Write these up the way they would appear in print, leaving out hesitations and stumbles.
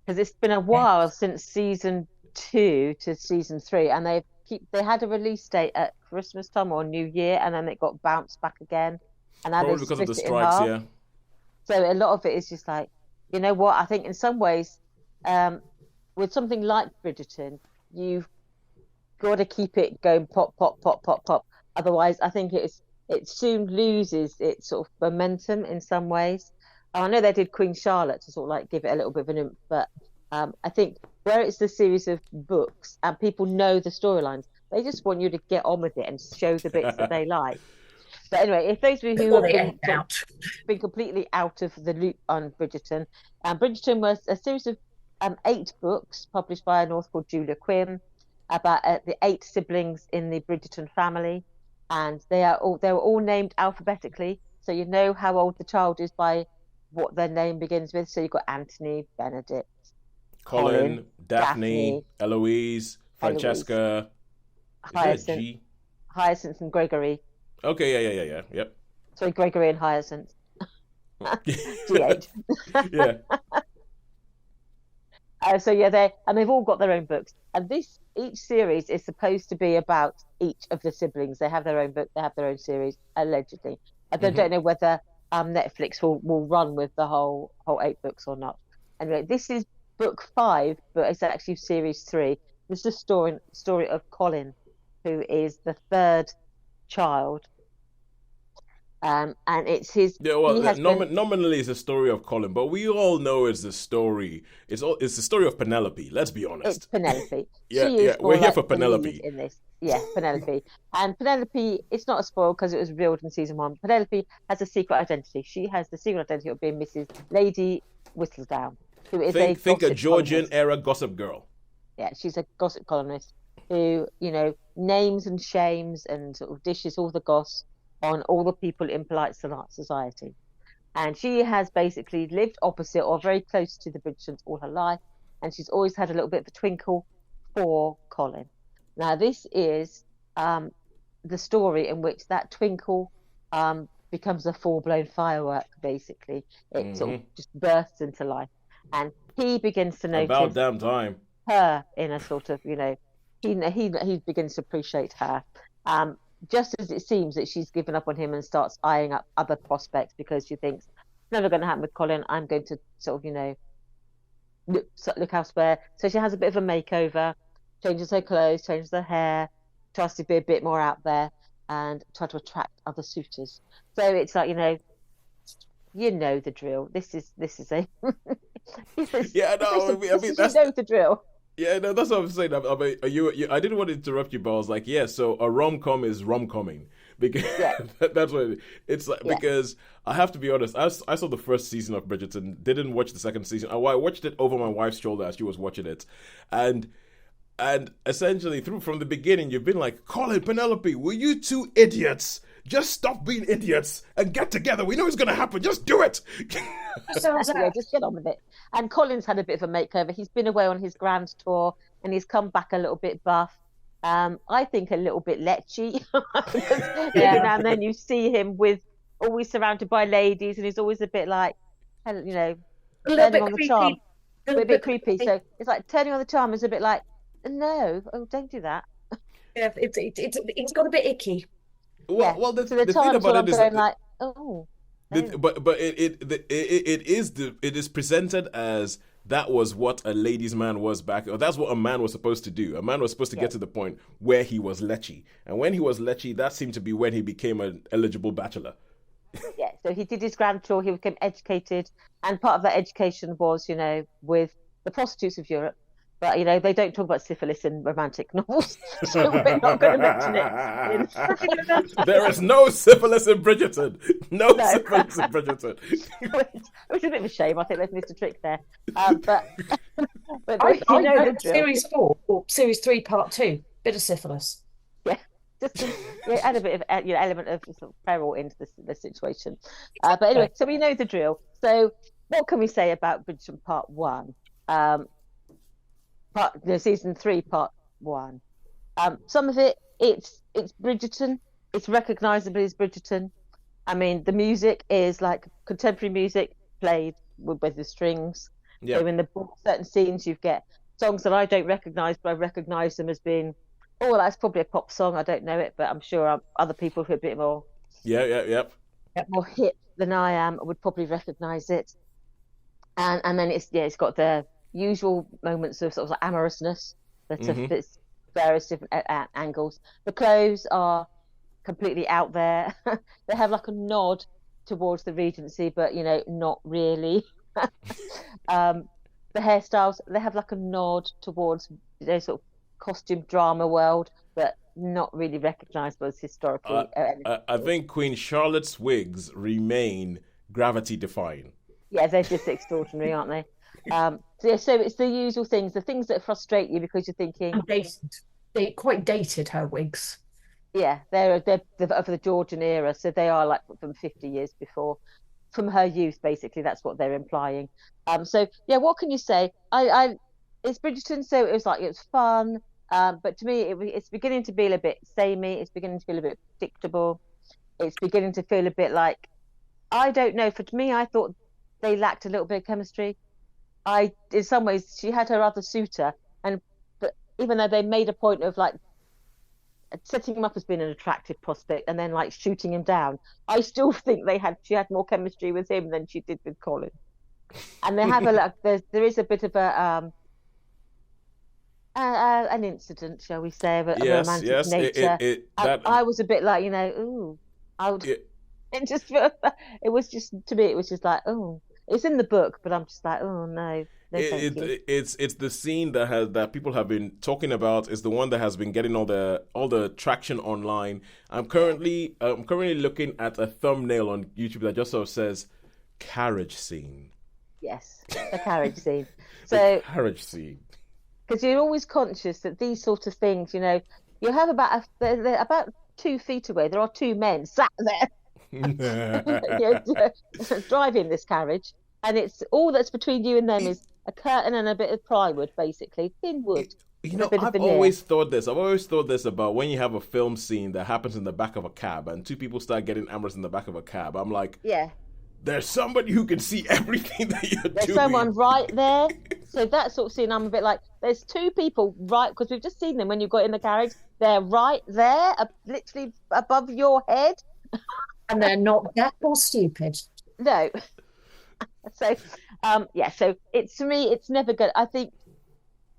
because it's been a while since season 2 to season 3, and they had a release date at Christmas time or New Year, and then it got bounced back again, and now they've Probably because of split the it in strikes, half. yeah. So a lot of it is just like, you know what? I think in some ways, um, with something like Bridgerton, you've got to keep it going pop, pop, pop, pop, pop. Otherwise, I think it soon loses its sort of momentum in some ways. I know they did Queen Charlotte to sort of like give it a little bit of an oomph, but I think where it's the series of books and people know the storylines, they just want you to get on with it and show the bits that they like. But anyway, if those of you who before have they end been sort of out. been completely out of the loop on Bridgerton, Bridgerton was a series of 8 books published by an author called Julia Quinn about the 8 siblings in the Bridgerton family, and they were all named alphabetically, so you know how old the child is by what their name begins with. So you've got Anthony, Benedict, Colin, Colin, Daphne, Daphne, Eloise, Eloise, Francesca. Is there a Hyacinth, G? Hyacinth and Gregory. Okay, yeah. Yep. Sorry, Gregory and Hyacinth. GH. Yeah. So yeah, they've all got their own books, and this each series is supposed to be about each of the siblings. They have their own book, they have their own series, allegedly. I don't know whether Netflix will run with the whole 8 books or not. Anyway, this is book 5, but it's actually series 3. This is the story of Colin, who is the third child, and it's his. Yeah, He well, has been. nominally it's a story of Colin, but we all know it's the story. It's the story of Penelope. Let's be It's honest. Penelope. Yeah, She yeah, is we're more here like for the lead Penelope. in this. Yeah, Penelope. And Penelope, it's not a spoil because it was revealed in season 1. Penelope has a secret identity. She has the secret identity of being Mrs. Lady Whistledown, who is a Think a gossip Georgian columnist. era gossip girl. Yeah, she's a gossip columnist who, names and shames and sort of dishes all the goss on all the people in polite society. And she has basically lived opposite or very close to the Bridgertons all her life, and she's always had a little bit of a twinkle for Colin. Now, this is the story in which that twinkle becomes a full-blown firework, basically. It sort of Hmm. just bursts into life. And he begins to About notice damn time. her in a sort of, he begins to appreciate her. Um, just as it seems that she's given up on him and starts eyeing up other prospects because she thinks it's never going to happen with Colin. I'm going to sort of, look elsewhere. So she has a bit of a makeover, changes her clothes, changes her hair, tries to be a bit more out there and try to attract other suitors. So it's like, the drill. This is a Yeah, this no, is I this mean is that's the drill. yeah, no, that's what I'm saying. I mean, I didn't want to interrupt you, but I was like, yeah. So a rom com is rom comming because Yeah, that's what it's like. yeah. Because I have to be honest, I saw the first season of Bridgerton, didn't watch the second season. I watched it over my wife's shoulder as she was watching it, and essentially through from the beginning, you've been like, Colin, Penelope, will you two idiots just stop being idiots and get together? We know it's gonna happen. Just do it. Sounds Yeah, out. just get on with it. And Colin's had a bit of a makeover. He's been away on his grand tour and he's come back a little bit buff. I think a little bit lechy because every Yeah. now and then you see him with always surrounded by ladies and he's always a bit like, A little turning bit on the charm, creepy. A little a bit bit creepy. creepy. So it's like turning on the charm is a bit like, no, oh, don't do that. Yeah, it's got a bit icky. Yeah. Well, So the the thing times about when it I'm is going like, oh, no. But it is presented as that was what a ladies' man was back, or that's what a man was supposed to do. A man was supposed to Yeah. get to the point where he was lechy, and when he was lechy, that seemed to be when he became an eligible bachelor. Yeah, so he did his grand tour, he became educated, and part of that education was, with the prostitutes of Europe. But, they don't talk about syphilis in romantic novels, so we're not going to mention it. In... There is no syphilis in Bridgerton. No No, syphilis in Bridgerton. which is a bit of a shame. I think they've missed a trick there. But but I, you I know the wrote drill. series 4 or series 3 part 2. Bit of syphilis. Yeah, just to, add a bit of element of sort of peril into the situation. But anyway, so we know the drill. So what can we say about Bridgerton Part 1? Season 3, Part 1. Some of it's Bridgerton. It's recognisably as Bridgerton. I mean, the music is like contemporary music played with the strings. Yeah. So in the book, certain scenes you get songs that I don't recognise, but I recognise them as being, oh, well, that's probably a pop song. I don't know it, but I'm sure other people who are a bit Yeah. Yeah. Yep. more hip than I am would probably recognise it. And then it's got the usual moments of sort of like amorousness that are Mm-hmm. fits various different angles. The clothes are completely out there. They have like a nod towards the Regency, but not really. um, the hairstyles, they have like a nod towards sort of costume drama world, but not really recognizable as Uh, historically I think Queen Charlotte's wigs remain gravity defying. yeah, they're just extraordinary, aren't they? So it's the usual things, the things that frustrate you because you're thinking, And dated. They quite dated her wigs. yeah, they're of the Georgian era, so they are like from 50 years before, from her youth, basically. That's what they're implying. So yeah, what can you say? It's Bridgerton, so it was fun. But to me, it's beginning to feel a bit samey. It's beginning to feel a bit predictable. It's beginning to feel a bit like, I don't know. For me, I thought they lacked a little bit of chemistry. In some ways, she had her other suitor, and but even though they made a point of like setting him up as being an attractive prospect and then like shooting him down, I still think she had more chemistry with him than she did with Colin. And they have there is a bit of an incident, shall we say, of a Yes, romantic yes. nature. That I was a bit like, ooh, I would. it, It just it was just to me, it was just like, oh, it's in the book, but I'm just like, oh no, no, thank you. it's the scene that people have been talking about. Is the one that has been getting all the traction online. I'm currently looking at a thumbnail on YouTube that just sort of says carriage scene. Yes, the carriage scene. The So carriage scene. because you're always conscious that these sort of things, you have they're about 2 feet away. There are two men sat there, driving this carriage, and it's all that's between you and them is a curtain and a bit of plywood, basically thin wood You and a know, bit of I've veneer. always thought this. I've always thought this about when you have a film scene that happens in the back of a cab and two people start getting amorous in the back of a cab. I'm like, Yeah, there's somebody who can see everything that you're there's doing. someone right there. So that sort of scene, I'm a bit like, there's two people right, because we've just seen them when you got in the carriage. They're right there, literally above your head. And they're not deaf or stupid. No. So, yeah. So it's to me, it's never good. I think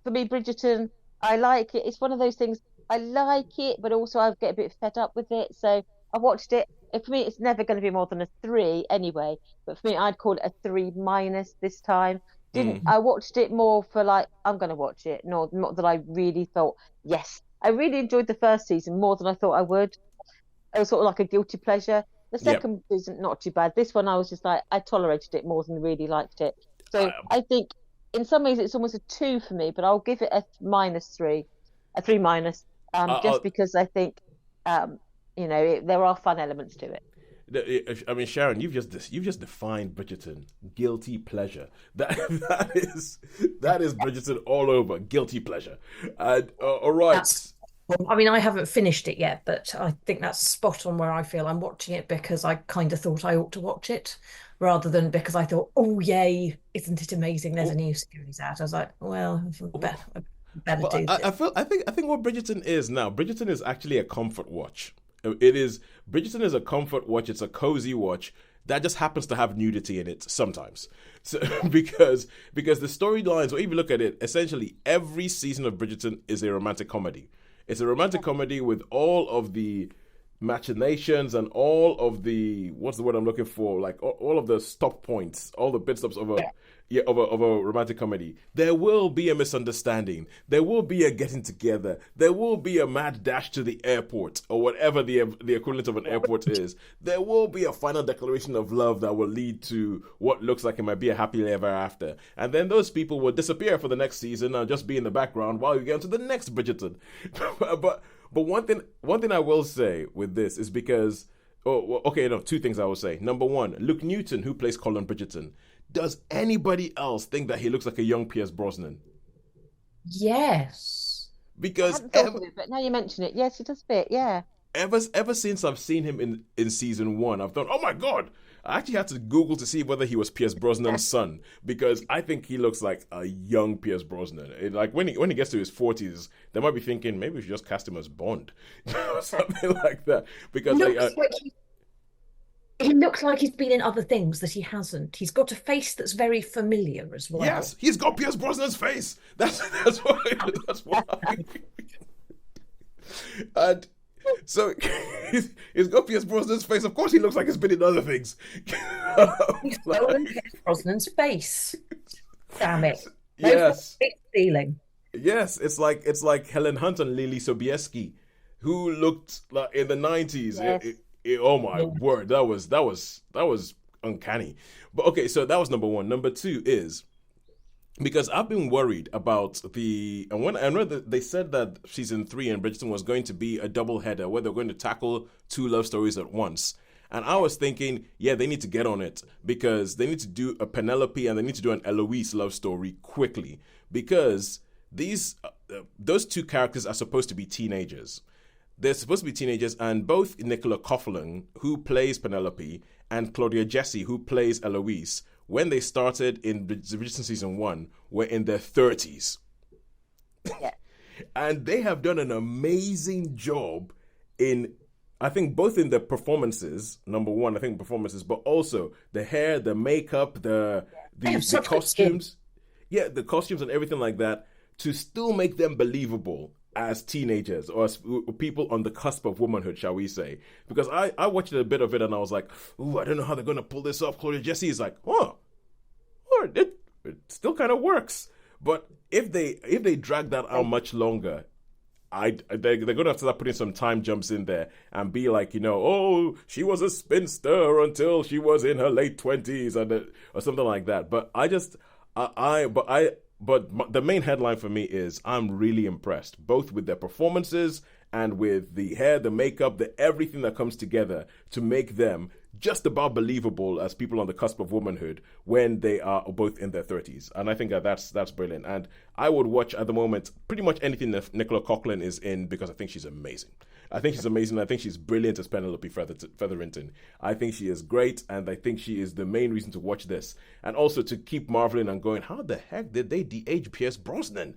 for me, Bridgerton, I like it. It's one of those things. I like it, but also I get a bit fed up with it. So I watched it. For me, it's never going to be more than a 3 anyway. But for me, I'd call it a 3 minus this time. Didn't Mm. I watched it more for like I'm going to watch it, not that I really thought yes. I really enjoyed the first season more than I thought I would. It was sort of like a guilty pleasure. The Yep. second isn't not too bad. This one I was just like I tolerated it more than really liked it. So I think in some ways it's almost a 2 for me, but I'll give it a -3, a 3 minus, Uh, just because I think there are fun elements to it. I mean, Sharon, you've just defined Bridgerton. Guilty pleasure. That is Bridgerton all over. Guilty pleasure. All right. That's, I mean, I haven't finished it yet, but I think that's spot on where I feel I'm watching it because I kind of thought I ought to watch it rather than because I thought, oh, yay, isn't it amazing? There's a new series out. I was like, well, I better Well, do I this. feel I think what Bridgerton is now. Bridgerton is actually a comfort watch. It is Bridgerton is a comfort watch. It's a cozy watch that just happens to have nudity in it sometimes. So because the storylines, or even look at it, essentially every season of Bridgerton is a romantic comedy. It's a romantic comedy with all of the machinations and all of the, what's the word I'm looking for, like all of the stop points, all the bit stops of a, yeah, of a romantic comedy. There will be a misunderstanding, there will be a getting together, there will be a mad dash to the airport or whatever the equivalent of an airport is. There will be a final declaration of love that will lead to what looks like it might be a happily ever after, and then those people will disappear for the next season and just be in the background while you get into the next Bridgerton. But one thing I will say with this is because, okay, no, two things I will say. Number one, Luke Newton, who plays Colin Bridgerton, does anybody else think that he looks like a young Pierce Brosnan? Yes. I Because hadn't thought of it, but now you mention it, yes, it does fit. Yeah, ever since I've seen him in season one, I've thought, oh my god. I actually had to Google to see whether he was Pierce Brosnan's son because I think he looks like a young Pierce Brosnan. Like when he gets to his 40s, they might be thinking maybe we should just cast him as Bond or something like that. Because Looks like he looks like he's been in other things that he hasn't. He's got a face that's very familiar as well. yes, he's got Pierce Brosnan's face. That's why. And so he's got Pierce Brosnan's face. Of course, he looks like he's been in other things. He's stolen Pierce Brosnan's face. Damn it. Yes, Feeling. yes. It's like Helen Hunt and Lily Sobieski, who looked like in the 90s. Yes. Oh my Yeah. word, that was uncanny. But okay, so that was number one. Number two is because I've been worried about and when I know that they said that season three in Bridgerton was going to be a double header where they're going to tackle two love stories at once. And I was thinking, yeah, they need to get on it because they need to do a Penelope and they need to do an Eloise love story quickly because those two characters are supposed to be teenagers. They're supposed to be teenagers, and both Nicola Coughlan, who plays Penelope, and Claudia Jessie, who plays Eloise, when they started in Bridgerton season one, were in their 30s. Yeah. And they have done an amazing job in, I think, both in the performances, number one, I think performances, but also the hair, the makeup, They have the such good skin. costumes. Yeah, the costumes and everything like that, to still make them believable as teenagers or as people on the cusp of womanhood, shall we say. Because I watched a bit of it and I was like, ooh, I don't know how they're going to pull this off. Claudia Jessie is like, oh, it still kind of works. But if they drag that out much longer, they're going to have to start putting some time jumps in there and be like, oh, she was a spinster until she was in her late 20s or something like that. But the main headline for me is I'm really impressed, both with their performances and with the hair, the makeup, the everything that comes together to make them just about believable as people on the cusp of womanhood when they are both in their 30s. And I think that's brilliant. And I would watch at the moment pretty much anything that Nicola Coughlan is in because I think she's amazing. I think she's amazing. I think she's brilliant as Penelope Featherington. I think she is great, and I think she is the main reason to watch this. And also to keep marveling and going, how the heck did they de-age Pierce Brosnan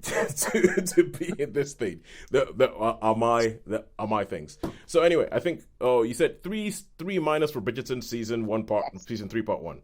to be in this thing? Are my things. So anyway, I think. Oh, you said three minus for Bridgerton season 3 part 1.